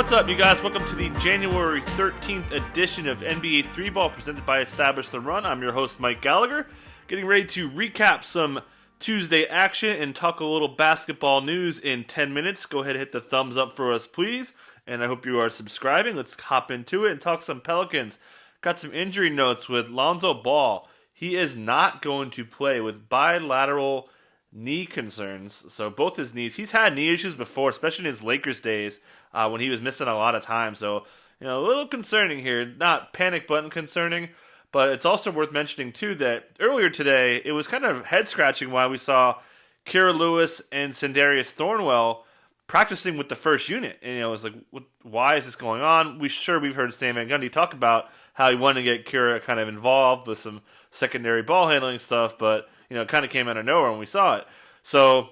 What's up, you guys? Welcome to the January 13th edition of NBA 3-Ball presented by Establish the Run. I'm your host, Mike Gallagher, getting ready to recap some Tuesday action and talk a little basketball news in 10 minutes. Go ahead and hit the thumbs up for us, please. And I hope you are subscribing. Let's hop into it and talk some Pelicans. Got some injury notes with Lonzo Ball. He is not going to play with bilateral knee concerns. So both his knees, he's had knee issues before, especially in his Lakers days when he was missing a lot of time. So, a little concerning here. Not panic button concerning, but it's also worth mentioning too that earlier today, it was kind of head scratching why we saw Kira Lewis and Sindarius Thornwell practicing with the first unit. And, it was like, why is this going on? We've heard Stan Van Gundy talk about how he wanted to get Kira kind of involved with some secondary ball handling stuff, but it kind of came out of nowhere when we saw it. So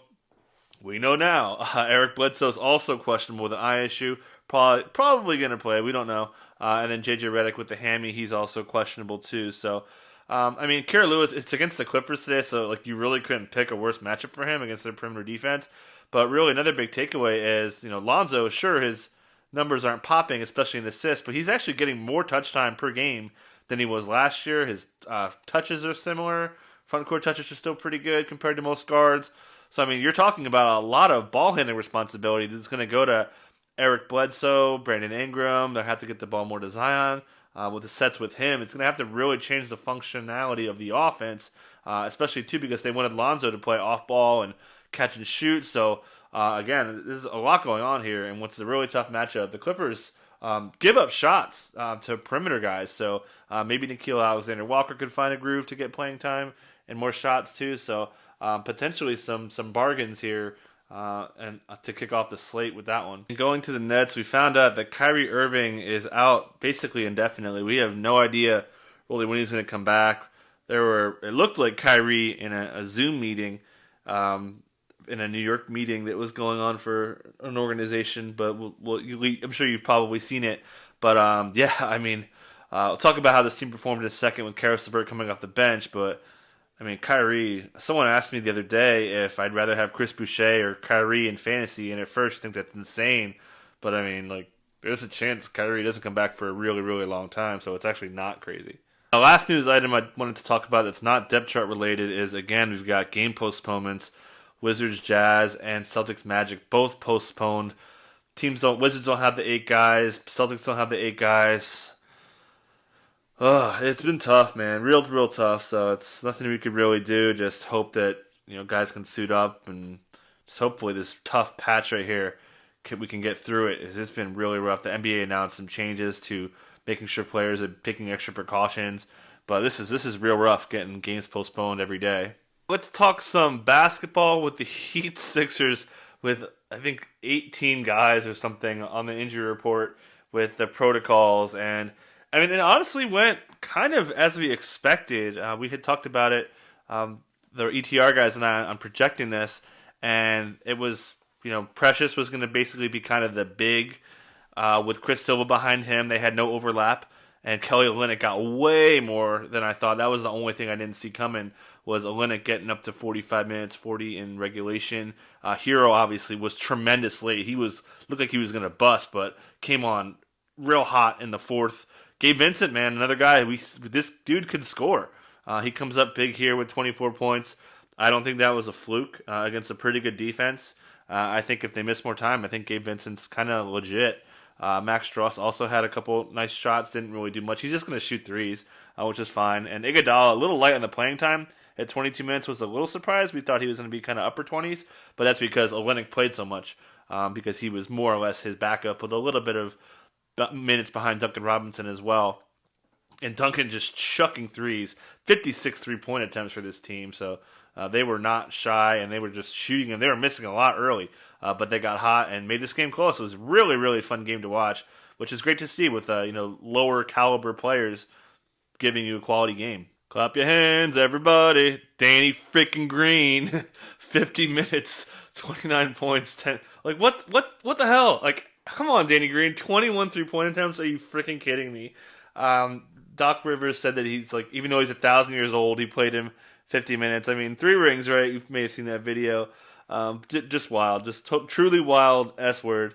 we know now. Eric Bledsoe's also questionable with an eye issue. Probably going to play. We don't know. And then J.J. Redick with the hammy, he's also questionable too. So, Kira Lewis, it's against the Clippers today, so you really couldn't pick a worse matchup for him against their perimeter defense. But really, another big takeaway is, Lonzo, sure, his numbers aren't popping, especially in assists, but he's actually getting more touch time per game than he was last year. His touches are similar. Front court touches are still pretty good compared to most guards. So, you're talking about a lot of ball handling responsibility that's going to go to Eric Bledsoe, Brandon Ingram. They'll have to get the ball more to Zion. With the sets with him, it's going to have to really change the functionality of the offense, especially, too, because they wanted Lonzo to play off-ball and catch and shoot. So, again, there's a lot going on here. And what's a really tough matchup, the Clippers give up shots to perimeter guys. So, maybe Nickeil Alexander-Walker could find a groove to get playing time and more shots too, so potentially some bargains here and to kick off the slate with that one. And going to the Nets, we found out that Kyrie Irving is out basically indefinitely. We have no idea really when he's going to come back. It looked like Kyrie in a Zoom meeting, in a New York meeting that was going on for an organization, but I'm sure you've probably seen it. But I'll talk about how this team performed in a second with Karis LeVert coming off the bench, but Kyrie, someone asked me the other day if I'd rather have Chris Boucher or Kyrie in fantasy, and at first you think that's insane, but there's a chance Kyrie doesn't come back for a really, really long time, so it's actually not crazy. The last news item I wanted to talk about that's not depth chart related is, again, we've got game postponements. Wizards, Jazz, and Celtics Magic both postponed. Wizards don't have the 8 guys, Celtics don't have the 8 guys. It's been tough, man. Real tough. So it's nothing we could really do. Just hope that guys can suit up, and just hopefully this tough patch right here, we can get through it. It's been really rough. The NBA announced some changes to making sure players are taking extra precautions, but this is real rough getting games postponed every day. Let's talk some basketball with the Heat Sixers with I think 18 guys or something on the injury report with the protocols. And it honestly went kind of as we expected. We had talked about it, the ETR guys and I, on projecting this, and it was, Precious was going to basically be kind of the big, with Chris Silva behind him. They had no overlap, and Kelly Olynyk got way more than I thought. That was the only thing I didn't see coming, was Olynyk getting up to 45 minutes, 40 in regulation. Hero obviously was tremendous late. Looked like he was going to bust, but came on real hot in the fourth. Gabe Vincent, man, another guy. This dude could score. He comes up big here with 24 points. I don't think that was a fluke against a pretty good defense. I think if they miss more time, I think Gabe Vincent's kind of legit. Max Strus also had a couple nice shots, didn't really do much. He's just going to shoot threes, which is fine. And Iguodala, a little light on the playing time at 22 minutes, was a little surprised. We thought he was going to be kind of upper 20s, but that's because Olynyk played so much, because he was more or less his backup with a little bit of minutes behind Duncan Robinson as well. And Duncan just chucking threes, 56 three-point attempts for this team. So they were not shy, and they were just shooting, and they were missing a lot early. But they got hot and made this game close. It was a really, really fun game to watch, which is great to see with lower caliber players giving you a quality game. Clap your hands, everybody. Danny freaking Green, 50 minutes, 29 points, 10. What the hell? Come on, Danny Green, 21 three-point attempts. Are you freaking kidding me? Doc Rivers said that he's even though he's 1,000 years old, he played him 50 minutes. 3 rings, right? You may have seen that video. Just wild, truly wild S word.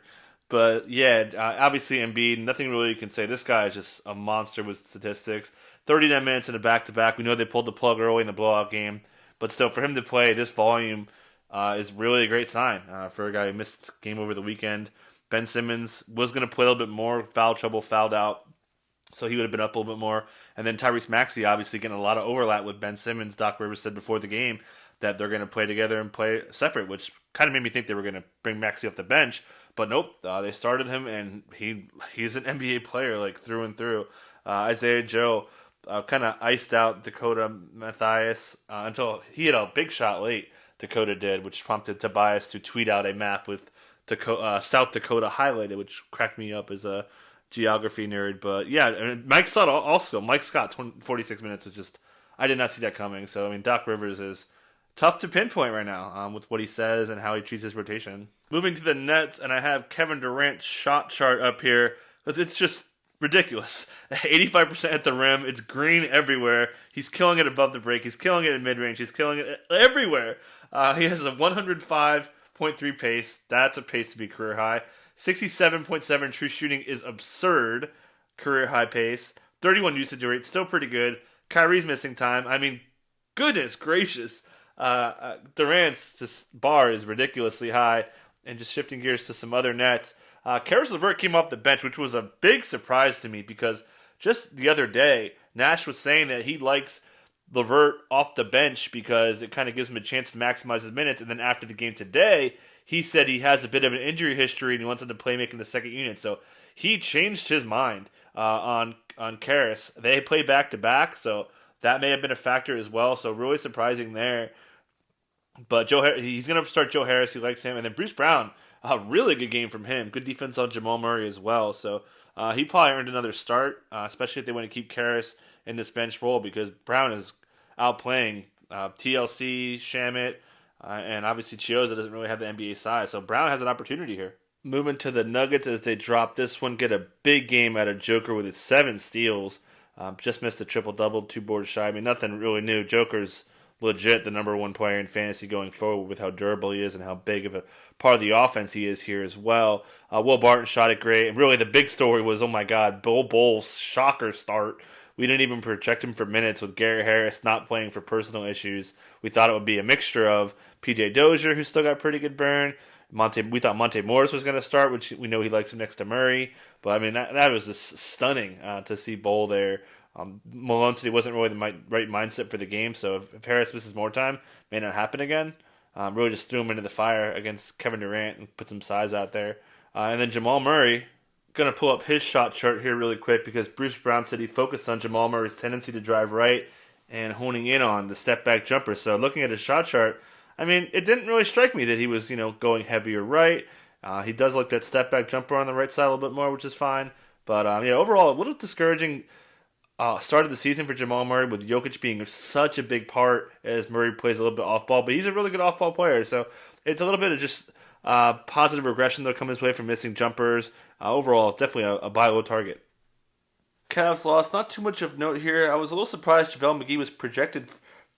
But yeah, obviously Embiid, nothing really you can say. This guy is just a monster with statistics. 39 minutes in a back-to-back. We know they pulled the plug early in the blowout game, but still, for him to play this volume is really a great sign for a guy who missed game over the weekend. Ben Simmons was going to play a little bit more, foul trouble, fouled out, so he would have been up a little bit more. And then Tyrese Maxey obviously getting a lot of overlap with Ben Simmons. Doc Rivers said before the game that they're going to play together and play separate, which kind of made me think they were going to bring Maxey off the bench. But nope, they started him, and he's an NBA player like through and through. Isaiah Joe kind of iced out Dakota Mathias until he had a big shot late. Dakota did, which prompted Tobias to tweet out a map with South Dakota highlighted, which cracked me up as a geography nerd. But yeah, I mean, Mike Scott 46 minutes was just, I did not see that coming. So I mean, Doc Rivers is tough to pinpoint right now with what he says and how he treats his rotation. Moving to the Nets, and I have Kevin Durant's shot chart up here because it's just ridiculous. 85% at the rim. It's green everywhere. He's killing it above the break. He's killing it in mid-range. He's killing it everywhere. He has a 105.3 pace. That's a pace to be career high. 67.7 true shooting is absurd. Career high pace. 31 usage rate. Still pretty good. Kyrie's missing time. I mean, goodness gracious. Durant's bar is ridiculously high. And just shifting gears to some other Nets. Karis LeVert came off the bench, which was a big surprise to me because just the other day, Nash was saying that he likes LeVert off the bench because it kind of gives him a chance to maximize his minutes. And then after the game today, he said he has a bit of an injury history and he wants him to play making the second unit. So he changed his mind on Karis. They play back-to-back, so that may have been a factor as well. So really surprising there. But he's going to start Joe Harris. He likes him. And then Bruce Brown, a really good game from him. Good defense on Jamal Murray as well. So he probably earned another start, especially if they want to keep Karis in this bench role because Brown is outplaying TLC, Shamet, and obviously Chioza doesn't really have the NBA size. So Brown has an opportunity here. Moving to the Nuggets as they drop this one, get a big game out of Joker with his 7 steals. Just missed a triple-double, 2 boards shy. I mean, nothing really new. Joker's legit the number 1 player in fantasy going forward with how durable he is and how big of a part of the offense he is here as well. Will Barton shot it great. And really the big story was, oh my God, Bull's shocker start. We didn't even project him for minutes with Garrett Harris not playing for personal issues. We thought it would be a mixture of PJ Dozier, who still got pretty good burn. We thought Monte Morris was going to start, which we know he likes him next to Murray. But I mean, that was just stunning to see Bull there. Malone said he wasn't really the right mindset for the game, so if Harris misses more time, may not happen again. Really just threw him into the fire against Kevin Durant and put some size out there. And then Jamal Murray, going to pull up his shot chart here really quick because Bruce Brown said he focused on Jamal Murray's tendency to drive right and honing in on the step-back jumper. So looking at his shot chart, I mean, it didn't really strike me that he was, going heavier right. He does like that step-back jumper on the right side a little bit more, which is fine. But, overall, a little discouraging start of the season for Jamal Murray with Jokic being such a big part as Murray plays a little bit off-ball. But he's a really good off-ball player, so it's a little bit of just positive regression that'll come his way from missing jumpers. Overall, it's definitely a buy low target. Cavs lost. Not too much of note here. I was a little surprised JaVale McGee was projected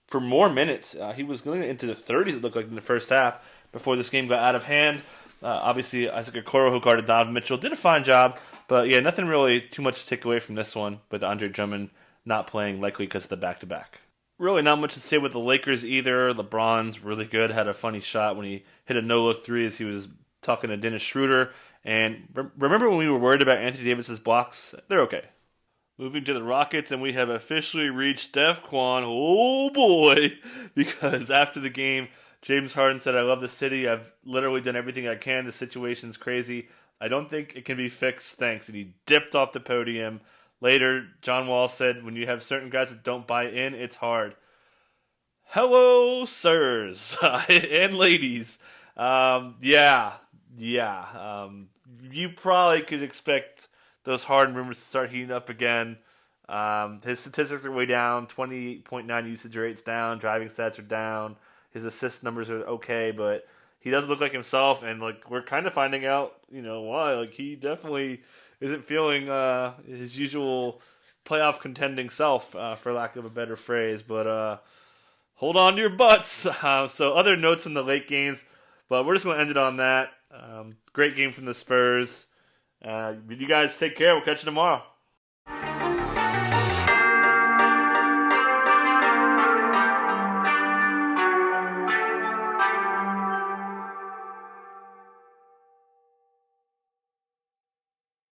for more minutes. He was going into the 30s, it looked like, in the first half before this game got out of hand. Obviously, Isaac Okoro, who guarded Donovan Mitchell, did a fine job. But yeah, nothing really too much to take away from this one, with Andre Drummond not playing, likely because of the back-to-back. Really not much to say with the Lakers either. LeBron's really good, had a funny shot when he hit a no-look three as he was talking to Dennis Schroeder. And remember when we were worried about Anthony Davis's blocks? They're okay. Moving to the Rockets, and we have officially reached DEFCON. Oh boy! Because after the game, James Harden said, "I love the city. I've literally done everything I can. The situation's crazy. I don't think it can be fixed, thanks." And he dipped off the podium. Later, John Wall said, "When you have certain guys that don't buy in, it's hard." Hello, sirs and ladies. You probably could expect those Harden rumors to start heating up again. His statistics are way down. 20.9 usage rates down. Driving stats are down. His assist numbers are okay, but he doesn't look like himself, and we're kind of finding out, why. He definitely isn't feeling his usual playoff contending self, for lack of a better phrase. But hold on to your butts. So other notes from the late games, but we're just going to end it on that. Great game from the Spurs. You guys take care. We'll catch you tomorrow.